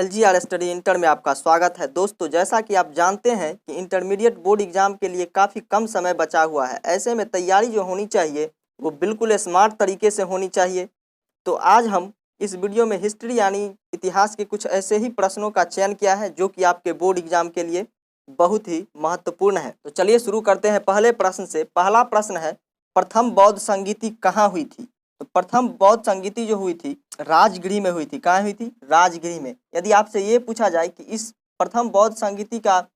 LGR study inter में आपका स्वागत है। दोस्तों, जैसा कि आप जानते हैं कि इंटरमीडिएट बोर्ड एग्जाम के लिए काफ़ी कम समय बचा हुआ है। ऐसे में तैयारी जो होनी चाहिए वो बिल्कुल स्मार्ट तरीके से होनी चाहिए। तो आज हम इस वीडियो में हिस्ट्री यानी इतिहास के कुछ ऐसे ही प्रश्नों का चयन किया है जो कि आपके बोर्ड एग्जाम के लिए बहुत ही महत्वपूर्ण है। तो चलिए शुरू करते हैं पहले प्रश्न से। पहला प्रश्न है, प्रथम बौद्ध संगीति कहाँ हुई थी? तो प्रथम बौद्ध संगीति जो हुई थी राजगृह में हुई थी। कहाँ हुई थी? राजगृह में। यदि आपसे ये पूछा जाए कि इस प्रथम बौद्ध संगीति का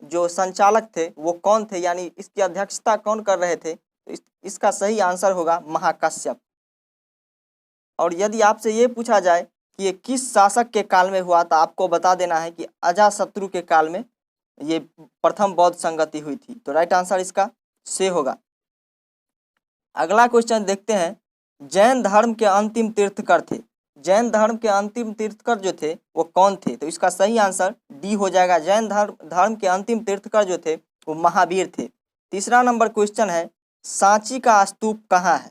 जो संचालक थे वो कौन थे, यानी इसकी अध्यक्षता कौन कर रहे थे, तो इसका सही आंसर होगा महाकश्यप। और यदि आपसे ये पूछा जाए कि ये किस शासक के काल में हुआ, तो आपको बता देना है कि अजातशत्रु के काल में ये प्रथम बौद्ध संगति हुई थी। तो राइट आंसर इसका से होगा। अगला क्वेश्चन देखते हैं, जैन धर्म के अंतिम तीर्थकर थे। जैन धर्म के अंतिम तीर्थकर जो थे वो कौन थे? तो इसका सही आंसर डी हो जाएगा। जैन धर्म के अंतिम तीर्थकर जो थे वो महावीर थे। तीसरा नंबर क्वेश्चन है, सांची का स्तूप कहाँ है?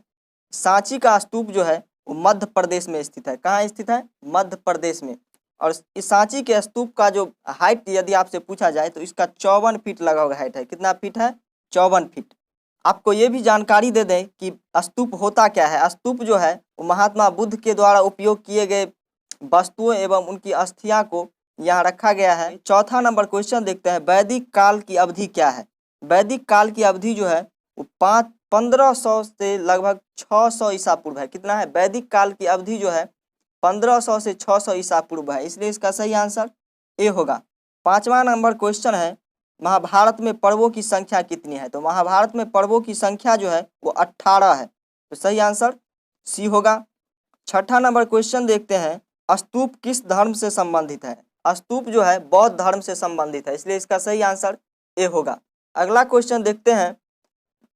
सांची का स्तूप जो है वो मध्य प्रदेश में स्थित है। कहाँ स्थित है? मध्य प्रदेश में। और इस सांची के स्तूप का जो हाइट यदि आपसे पूछा जाए तो इसका 54 फीट लगभग हाइट है। कितना फीट है? 54 फीट। आपको ये भी जानकारी दे दें कि स्तूप होता क्या है। स्तूप जो है वो महात्मा बुद्ध के द्वारा उपयोग किए गए वस्तुओं एवं उनकी अस्थियां को यहाँ रखा गया है। चौथा नंबर क्वेश्चन देखते हैं, वैदिक काल की अवधि क्या है? वैदिक काल की अवधि जो है वो 1500 से लगभग 600 ईसा पूर्व है। कितना है? वैदिक काल की अवधि जो है 1500 से 600 ईसा पूर्व है, इसलिए इसका सही आंसर ए होगा। पांचवा नंबर क्वेश्चन है, महाभारत में पर्वों की संख्या कितनी है? तो महाभारत में पर्वों की संख्या जो है वो 18 है, तो सही आंसर सी होगा। छठा नंबर क्वेश्चन देखते हैं, स्तूप किस धर्म से संबंधित है? स्तूप जो है बौद्ध धर्म से संबंधित है, इसलिए इसका सही आंसर ए होगा। अगला क्वेश्चन देखते हैं,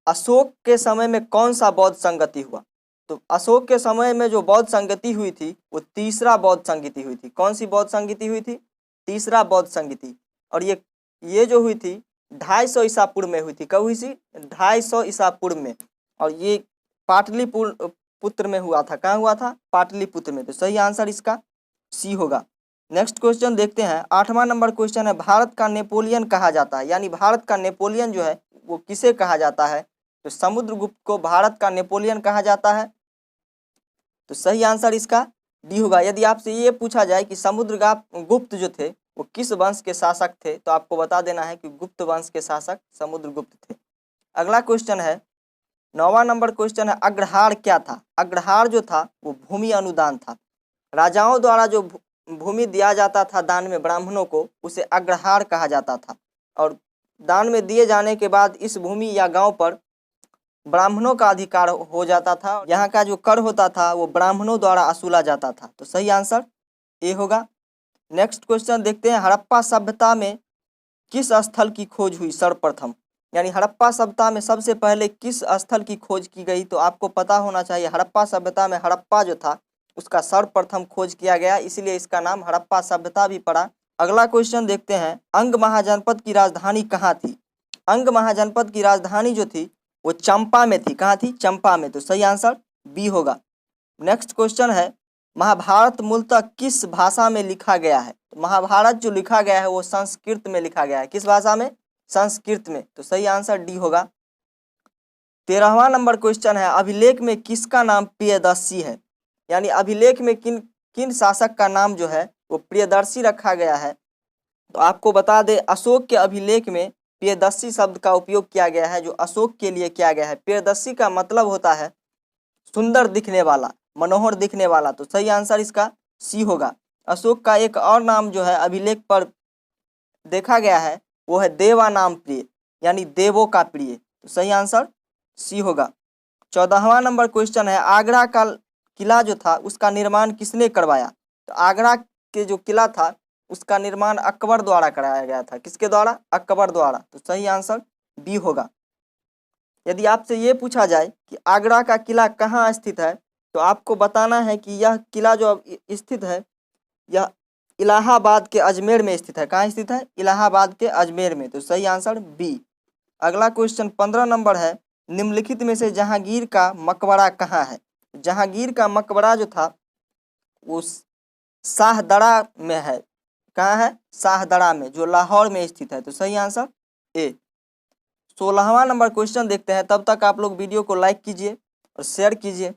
अशोक के समय में कौन सा बौद्ध संगति हुआ? तो अशोक के समय में जो बौद्ध संगति हुई थी वो तीसरा बौद्ध संगति हुई थी। कौन सी बौद्ध संगति हुई थी? तीसरा बौद्ध संगति। और ये जो हुई थी 250 ईसा पूर्व में हुई थी। कब हुई थी? 250 ईसा पूर्व में। और ये पाटलिपुत्र में हुआ था। कहाँ हुआ था? पाटलिपुत्र में। तो सही आंसर इसका सी होगा। नेक्स्ट क्वेश्चन देखते हैं, 8वां नंबर क्वेश्चन है, भारत का नेपोलियन कहा जाता है, यानी भारत का नेपोलियन जो है वो किसे कहा जाता है? तो समुद्रगुप्त को भारत का नेपोलियन कहा जाता है, तो सही आंसर इसका डी होगा। यदि आपसे ये पूछा जाए कि समुद्रगुप्त जो थे वो किस वंश के शासक थे, तो आपको बता देना है कि गुप्त वंश के शासक समुद्रगुप्त थे। अगला क्वेश्चन है, 9वां नंबर क्वेश्चन है, अग्रहार क्या था? अग्रहार जो था वो भूमि अनुदान था। राजाओं द्वारा जो भूमि दिया जाता था दान में ब्राह्मणों को, उसे अग्रहार कहा जाता था। और दान में दिए जाने के बाद इस भूमि या गांव पर ब्राह्मणों का अधिकार हो जाता था। यहाँ का जो कर होता था वो ब्राह्मणों द्वारा वसूला जाता था, तो सही आंसर ए होगा। नेक्स्ट क्वेश्चन देखते हैं, हड़प्पा सभ्यता में किस स्थल की खोज हुई सर्वप्रथम? यानी हड़प्पा सभ्यता में सबसे पहले किस स्थल की खोज की गई? तो आपको पता होना चाहिए, हड़प्पा सभ्यता में हड़प्पा जो था उसका सर्वप्रथम खोज किया गया, इसीलिए इसका नाम हड़प्पा सभ्यता भी पड़ा। अगला क्वेश्चन देखते हैं, अंग महाजनपद की राजधानी कहाँ थी? अंग महाजनपद की राजधानी जो थी वो चंपा में थी। कहाँ थी? चंपा में, तो सही आंसर बी होगा। नेक्स्ट क्वेश्चन है, महाभारत मूलतः किस भाषा में लिखा गया है? महाभारत जो लिखा गया है वो संस्कृत में लिखा गया है। किस भाषा में? संस्कृत में, तो सही आंसर डी होगा। 13वां नंबर क्वेश्चन है, अभिलेख में किसका नाम प्रियदर्शी है? यानी अभिलेख में किन शासक का नाम जो है वो प्रियदर्शी रखा गया है, तो आपको बता दे, अशोक के अभिलेख में प्रियदर्शी शब्द का उपयोग किया गया है, जो अशोक के लिए किया गया है। प्रियदर्शी का मतलब होता है सुंदर दिखने वाला, मनोहर दिखने वाला, तो सही आंसर इसका सी होगा। अशोक का एक और नाम जो है अभिलेख पर देखा गया है वो है देवा नाम प्रिय, यानी देवों का प्रिय, तो सही आंसर सी होगा। 14वां नंबर क्वेश्चन है, आगरा का किला जो था उसका निर्माण किसने करवाया? तो आगरा के जो किला था उसका निर्माण अकबर द्वारा कराया गया था। किसके द्वारा? अकबर द्वारा, तो सही आंसर बी होगा। यदि आपसे ये पूछा जाए कि आगरा का किला कहाँ स्थित है, तो आपको बताना है कि यह किला जो स्थित है यह इलाहाबाद के अजमेर में स्थित है। कहाँ स्थित है? इलाहाबाद के अजमेर में, तो सही आंसर बी। अगला क्वेश्चन 15 नंबर है, निम्नलिखित में से जहांगीर का मकबरा कहाँ है? जहांगीर का मकबरा जो था वो शाहदरा में है। कहाँ है? शाहदरा में, जो लाहौर में स्थित है। तो सही आंसर ए। 16वां नंबर क्वेश्चन देखते हैं। तब तक आप लोग वीडियो को लाइक कीजिए और शेयर कीजिए।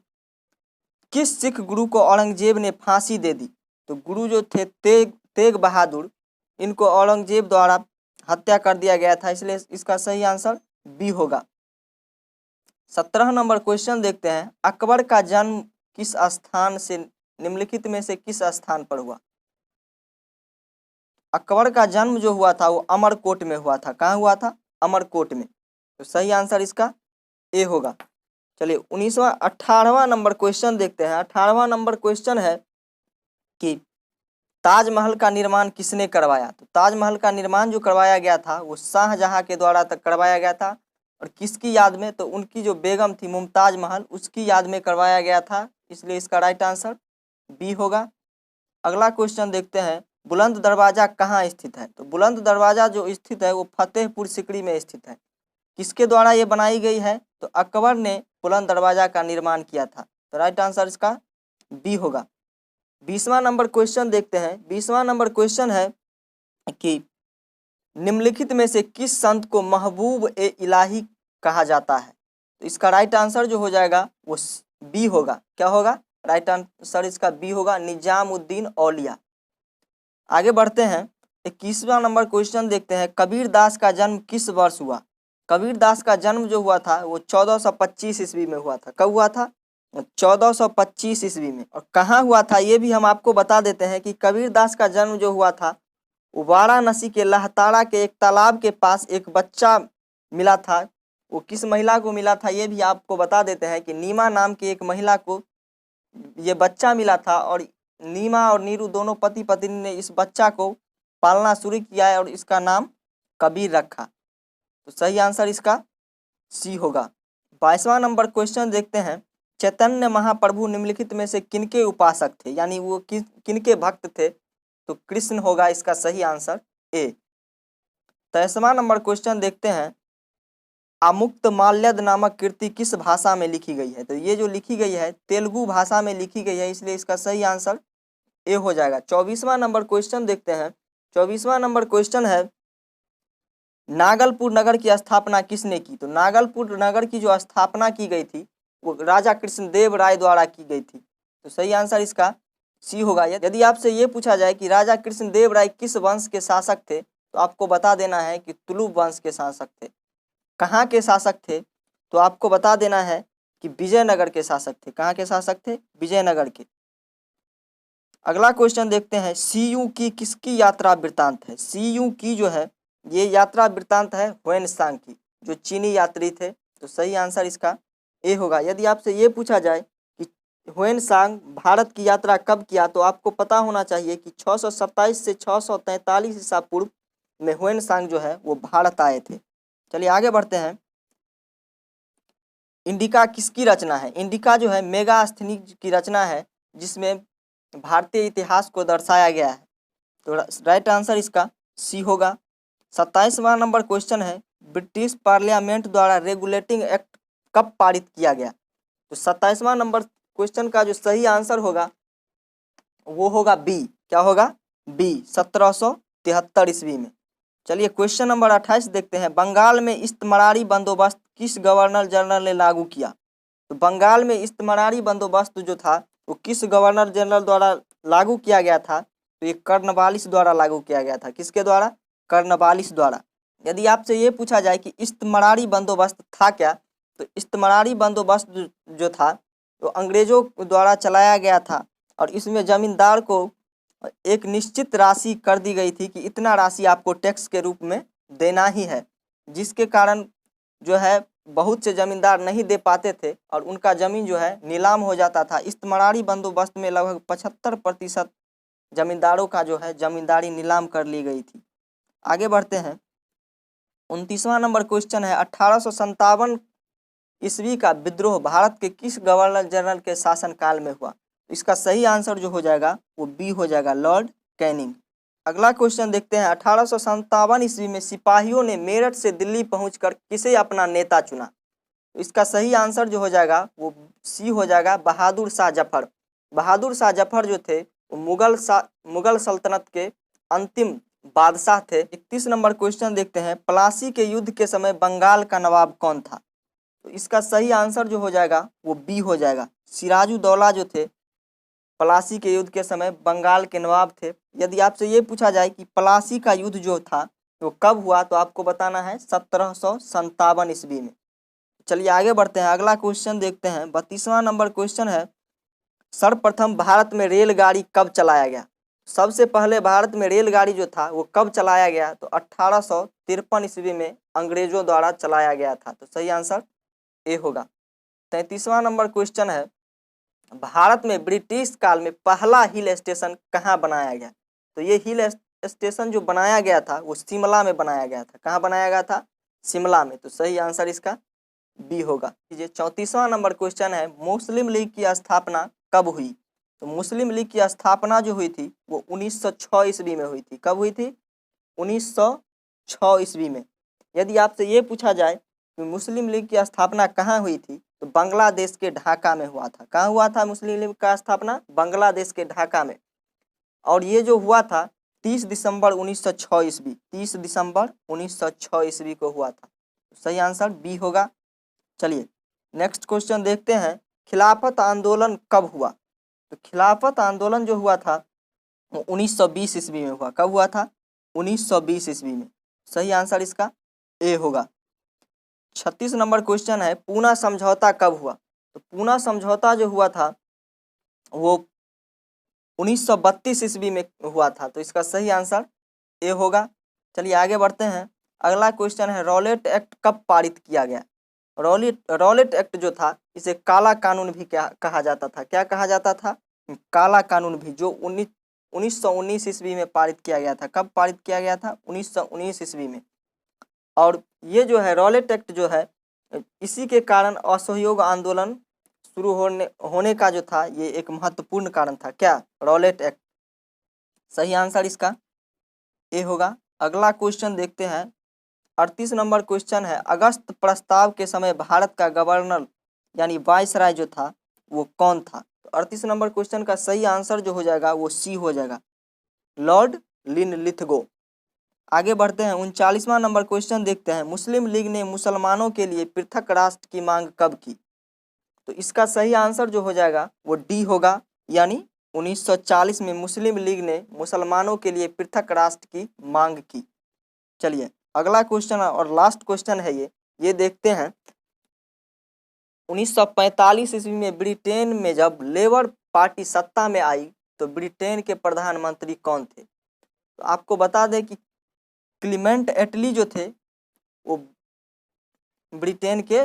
किस सिख गुरु को औरंगजेब ने फांसी दे दी? तो गुरु जो थे तेग बहादुर, इनको औरंगजेब द्वारा हत्या कर दिया गया था, इसलिए इसका सही आंसर बी होगा। 17 नंबर क्वेश्चन देखते हैं। अकबर का जन्म किस स्थान से, निम्नलिखित में से किस स्थान पर हुआ? अकबर का जन्म जो हुआ था वो अमरकोट में हुआ था। कहाँ हुआ था? अमरकोट में। तो सही आंसर इसका ए होगा। चलिए 18वां नंबर क्वेश्चन देखते हैं। 18वां नंबर क्वेश्चन है कि ताजमहल का निर्माण किसने करवाया? तो ताजमहल का निर्माण जो करवाया गया था वो शाहजहां के द्वारा तक करवाया गया था। और किसकी याद में? तो उनकी जो बेगम थी मुमताज महल, उसकी याद में करवाया गया था, इसलिए इसका राइट आंसर बी होगा। अगला क्वेश्चन देखते हैं। बुलंद दरवाजा कहाँ स्थित है? तो बुलंद दरवाजा जो स्थित है वो फतेहपुर सिकरी में स्थित है। किसके द्वारा ये बनाई गई है? तो अकबर ने बुलंद दरवाजा का निर्माण किया था। तो राइट आंसर इसका बी होगा। 20वां नंबर क्वेश्चन देखते हैं। 20वां नंबर क्वेश्चन है कि निम्नलिखित में से किस संत को महबूब ए इलाही कहा जाता है? तो इसका राइट आंसर जो हो जाएगा वो बी होगा। क्या होगा? राइट आंसर इसका बी होगा, निजामुद्दीन औलिया। आगे बढ़ते हैं। 21वां नंबर क्वेश्चन देखते हैं। कबीर दास का जन्म किस वर्ष हुआ? कबीर दास का जन्म जो हुआ था वो 1425 ईस्वी में हुआ था। कब हुआ था? 1425 ईस्वी में। और कहाँ हुआ था ये भी हम आपको बता देते हैं कि कबीर दास का जन्म जो हुआ था वाराणसी के लहताड़ा के एक तालाब के पास एक बच्चा मिला था। वो किस महिला को मिला था ये भी आपको बता देते हैं कि नीमा नाम की एक महिला को ये बच्चा मिला था। और नीमा और नीरू दोनों पति पत्नी ने इस बच्चा को पालना शुरू किया है और इसका नाम कबीर रखा। तो सही आंसर इसका सी होगा। 22वां नंबर क्वेश्चन देखते हैं। चैतन्य महाप्रभु निम्नलिखित में से किनके उपासक थे, यानी वो किनके भक्त थे? तो कृष्ण होगा इसका सही आंसर ए। 23वां नंबर क्वेश्चन देखते हैं। आमुक्त माल्यद नामक कृति किस भाषा में लिखी गई है? तो ये जो लिखी गई है तेलुगु भाषा में लिखी गई है, इसलिए इसका सही आंसर ए हो जाएगा। 24वां नंबर क्वेश्चन देखते हैं। 24वां नंबर क्वेश्चन है नागलपुर नगर की स्थापना किसने की? तो नागलपुर नगर की जो स्थापना की गई थी वो राजा कृष्णदेव राय द्वारा की गई थी। तो सही आंसर इसका सी होगा। यदि आपसे ये पूछा जाए कि राजा कृष्णदेव राय किस वंश के शासक थे, तो आपको बता देना है कि तुलुप वंश के शासक थे। कहाँ के शासक थे? तो आपको बता देना है कि विजयनगर के शासक थे। कहाँ के शासक थे? विजयनगर के। अगला क्वेश्चन देखते हैं। सीयू की किसकी यात्रा वृत्तांत है? सीयू की जो है ये यात्रा वृत्तांत है ह्वेनसांग की, जो चीनी यात्री थे। तो सही आंसर इसका ए होगा। यदि आपसे ये पूछा जाए कि ह्वेनसांग भारत की यात्रा कब किया, तो आपको पता होना चाहिए कि 627 से 643 ईसा पूर्व में ह्वेनसांग जो है वो भारत आए थे। चलिए आगे बढ़ते हैं। इंडिका किसकी रचना है? इंडिका जो है मेगास्थनीज की रचना है, जिसमें भारतीय इतिहास को दर्शाया गया है। तो राइट आंसर इसका सी होगा। 27वां नंबर क्वेश्चन है। ब्रिटिश पार्लियामेंट द्वारा रेगुलेटिंग एक्ट कब पारित किया गया? तो 27वां नंबर क्वेश्चन का जो सही आंसर होगा वो होगा बी। क्या होगा? बी, 1773 ईस्वी में। चलिए क्वेश्चन नंबर 28 देखते हैं। बंगाल में इस्तमरारी बंदोबस्त किस गवर्नर जनरल ने लागू किया? तो बंगाल में इस्तमरारी बंदोबस्त जो था वो किस गवर्नर जनरल द्वारा लागू किया गया था? तो ये कर्नवालिस द्वारा लागू किया गया था। किसके द्वारा? कर्नवालिस द्वारा। यदि आपसे ये पूछा जाए कि इस्तमरारी बंदोबस्त था क्या, तो इस्तमरारी बंदोबस्त जो था वो अंग्रेजों द्वारा चलाया गया था। और इसमें जमींदार को एक निश्चित राशि कर दी गई थी कि इतना राशि आपको टैक्स के रूप में देना ही है, जिसके कारण जो है बहुत से जमींदार नहीं दे पाते थे और उनका जमीन जो है नीलाम हो जाता था। इस्तमरारी बंदोबस्त में लगभग 75% जमींदारों का जो है जमींदारी नीलाम कर ली गई थी। आगे बढ़ते हैं। 29वां नंबर क्वेश्चन है। 1857 ईस्वी का विद्रोह भारत के किस गवर्नर जनरल के शासनकाल में हुआ? इसका सही आंसर जो हो जाएगा वो बी हो जाएगा, लॉर्ड कैनिंग। अगला क्वेश्चन देखते हैं। 1857 ईस्वी में सिपाहियों ने मेरठ से दिल्ली पहुंचकर किसे अपना नेता चुना? तो इसका सही आंसर जो हो जाएगा वो सी हो जाएगा, बहादुर शाह जफर। बहादुर शाह जफर जो थे वो मुगल सल्तनत के अंतिम बादशाह थे। 31 नंबर क्वेश्चन देखते हैं, प्लासी के युद्ध के समय बंगाल का नवाब कौन था? तो इसका सही आंसर जो हो जाएगा वो बी हो जाएगा। सिराजुद्दौला जो थे प्लासी के युद्ध के समय बंगाल के नवाब थे। यदि आपसे ये पूछा जाए कि प्लासी का युद्ध जो था वो कब हुआ, तो आपको बताना है 1757 ईस्वी में। चलिए आगे बढ़ते हैं, अगला क्वेश्चन देखते हैं। 32वां नंबर क्वेश्चन है, सर्वप्रथम भारत में रेलगाड़ी कब चलाया गया? सबसे पहले भारत में रेलगाड़ी जो था वो कब चलाया गया? तो 1853 ईस्वी में अंग्रेजों द्वारा चलाया गया था। तो सही आंसर ए होगा। 33वां नंबर क्वेश्चन है, भारत में ब्रिटिश काल में पहला हिल स्टेशन कहाँ बनाया गया? तो ये हिल स्टेशन जो बनाया गया था वो शिमला में बनाया गया था। कहाँ बनाया गया था? शिमला में। तो सही आंसर इसका बी होगा। 34वां नंबर क्वेश्चन है, मुस्लिम लीग की स्थापना कब हुई? तो मुस्लिम लीग की स्थापना जो हुई थी वो 1906 ईस्वी में हुई थी। कब हुई थी? 1906 ईस्वी में। यदि आपसे ये पूछा जाए कि मुस्लिम लीग की स्थापना कहाँ हुई थी, तो बांग्लादेश के ढाका में हुआ था। कहाँ हुआ था मुस्लिम लीग का स्थापना? बांग्लादेश के ढाका में। और ये जो हुआ था 30 दिसंबर 1906 ईस्वी, 30 दिसंबर 1906 ईस्वी को हुआ था। सही आंसर बी होगा। चलिए नेक्स्ट क्वेश्चन देखते हैं, खिलाफत आंदोलन कब हुआ? तो खिलाफत आंदोलन जो हुआ था वो 1920 ईस्वी में हुआ। कब हुआ था? 1920 ईस्वी में। सही आंसर इसका ए होगा। 36 नंबर क्वेश्चन है, पूना समझौता कब हुआ? तो पूना समझौता जो हुआ था वो 1932 ईस्वी में हुआ था। तो इसका सही आंसर ए होगा। चलिए आगे बढ़ते हैं, अगला क्वेश्चन है, रॉलेट एक्ट कब पारित किया गया? रॉलेट एक्ट जो था इसे काला कानून भी कहा जाता था। क्या कहा जाता था? काला कानून भी, जो 1919 ईस्वी में पारित किया गया था। कब पारित किया गया था? 1919 ईस्वी में। और ये जो है रॉलेट एक्ट जो है, इसी के कारण असहयोग आंदोलन शुरू होने का जो था ये एक महत्वपूर्ण कारण था। क्या? Rowlatt act. सही आंसर इसका ए होगा। अगला क्वेश्चन देखते हैं, 38 नंबर क्वेश्चन है, अगस्त प्रस्ताव के समय भारत का गवर्नर यानी वायसराय जो था वो कौन था? तो 38 नंबर क्वेश्चन का सही आंसर जो हो जाएगा वो सी हो जाएगा, लॉर्ड लिनलिथगो। आगे बढ़ते हैं, 39वां नंबर क्वेश्चन देखते हैं, मुस्लिम लीग ने मुसलमानों के लिए पृथक राष्ट्र की मांग कब की? तो इसका सही आंसर जो हो जाएगा वो डी होगा, यानी 1940 में मुस्लिम लीग ने मुसलमानों के लिए पृथक राष्ट्र की मांग की। चलिए अगला क्वेश्चन और लास्ट क्वेश्चन है ये देखते हैं, 1945 ईस्वी में ब्रिटेन में जब लेबर पार्टी सत्ता में आई तो ब्रिटेन के प्रधानमंत्री कौन थे? तो आपको बता दें कि क्लीमेंट एटली जो थे वो ब्रिटेन के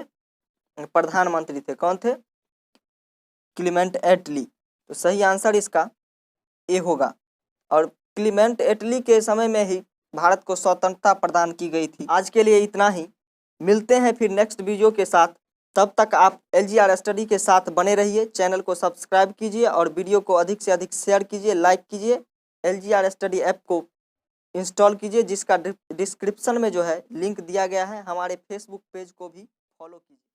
प्रधानमंत्री थे। कौन थे? क्लीमेंट एटली। तो सही आंसर इसका ए होगा। और क्लीमेंट एटली के समय में ही भारत को स्वतंत्रता प्रदान की गई थी। आज के लिए इतना ही, मिलते हैं फिर नेक्स्ट वीडियो के साथ। तब तक आप LGR स्टडी के साथ बने रहिए। चैनल को सब्सक्राइब कीजिए और वीडियो को अधिक से अधिक शेयर कीजिए, लाइक कीजिए। LGR स्टडी ऐप को इंस्टॉल कीजिए, जिसका डिस्क्रिप्शन में जो है लिंक दिया गया है। हमारे फेसबुक पेज को भी फॉलो कीजिए।